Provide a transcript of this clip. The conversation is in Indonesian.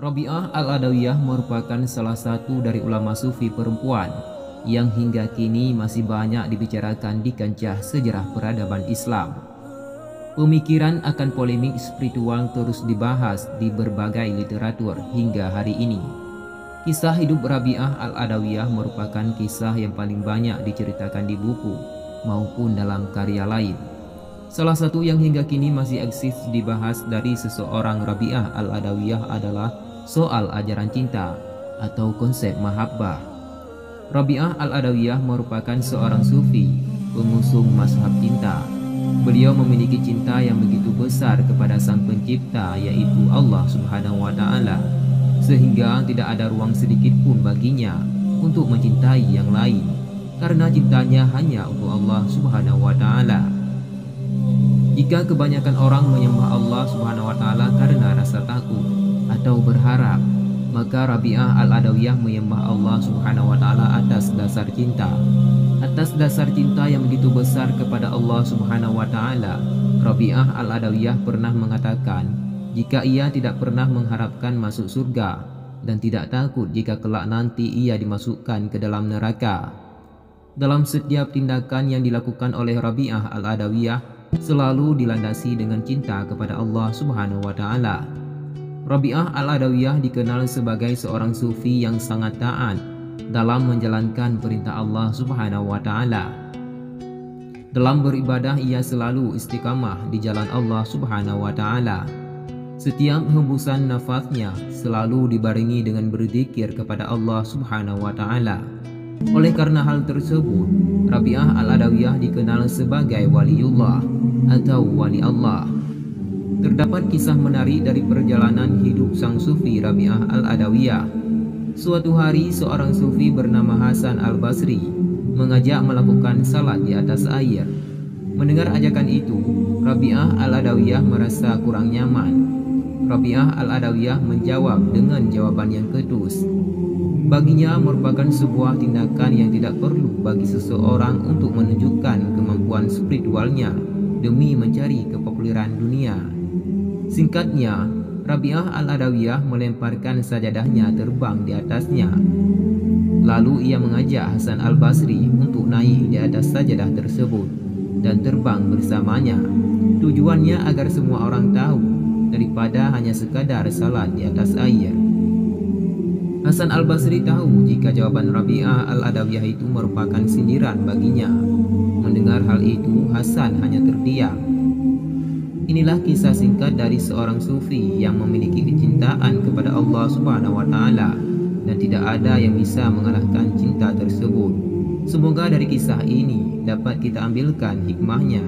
Rabi'ah Al-Adawiyah merupakan salah satu dari ulama sufi perempuan yang hingga kini masih banyak dibicarakan di kancah sejarah peradaban Islam. Pemikiran akan polemik spiritual terus dibahas di berbagai literatur hingga hari ini. Kisah hidup Rabi'ah Al-Adawiyah merupakan kisah yang paling banyak diceritakan di buku maupun dalam karya lain. Salah satu yang hingga kini masih eksis dibahas dari seseorang Rabi'ah Al-Adawiyah adalah soal ajaran cinta atau konsep mahabbah. Rabi'ah Al-Adawiyah merupakan seorang sufi, pengusung mazhab cinta. Beliau memiliki cinta yang begitu besar kepada Sang Pencipta, yaitu Allah Subhanahu wa Ta'ala, sehingga tidak ada ruang sedikit pun baginya untuk mencintai yang lain, karena cintanya hanya untuk Allah Subhanahu wa Ta'ala. Jika kebanyakan orang menyembah Allah Subhanahu wa Ta'ala karena rasa takut atau berharap, maka Rabi'ah Al-Adawiyah menyembah Allah Subhanahu wa Ta'ala atas dasar cinta. Atas dasar cinta yang begitu besar kepada Allah Subhanahu wa Ta'ala, Rabi'ah Al-Adawiyah pernah mengatakan jika ia tidak pernah mengharapkan masuk surga dan tidak takut jika kelak nanti ia dimasukkan ke dalam neraka. Dalam setiap tindakan yang dilakukan oleh Rabi'ah Al-Adawiyah selalu dilandasi dengan cinta kepada Allah Subhanahu wa Ta'ala. Rabi'ah Al-Adawiyah dikenal sebagai seorang sufi yang sangat taat dalam menjalankan perintah Allah Subhanahu wa Ta'ala. Dalam beribadah ia selalu istiqamah di jalan Allah Subhanahu wa Ta'ala. Setiap hembusan nafasnya selalu dibarengi dengan berzikir kepada Allah Subhanahu wa Ta'ala. Oleh karena hal tersebut, Rabi'ah Al-Adawiyah dikenal sebagai waliullah atau wali Allah. Terdapat kisah menarik dari perjalanan hidup sang sufi Rabi'ah Al-Adawiyah. Suatu hari seorang sufi bernama Hasan Al-Basri mengajak melakukan salat di atas air. Mendengar ajakan itu, Rabi'ah Al-Adawiyah merasa kurang nyaman. Rabi'ah Al-Adawiyah menjawab dengan jawaban yang ketus. Baginya merupakan sebuah tindakan yang tidak perlu bagi seseorang untuk menunjukkan kemampuan spiritualnya demi mencari kepopuleran dunia. Singkatnya, Rabi'ah Al-Adawiyah melemparkan sajadahnya terbang di atasnya. Lalu ia mengajak Hasan Al-Basri untuk naik di atas sajadah tersebut dan terbang bersamanya. Tujuannya agar semua orang tahu daripada hanya sekadar salat di atas air. Hasan Al-Basri tahu jika jawaban Rabi'ah Al-Adawiyah itu merupakan sindiran baginya. Mendengar hal itu, Hasan hanya terdiam. Inilah kisah singkat dari seorang sufi yang memiliki kecintaan kepada Allah Subhanahu wa Ta'ala, dan tidak ada yang bisa mengalahkan cinta tersebut. Semoga dari kisah ini dapat kita ambilkan hikmahnya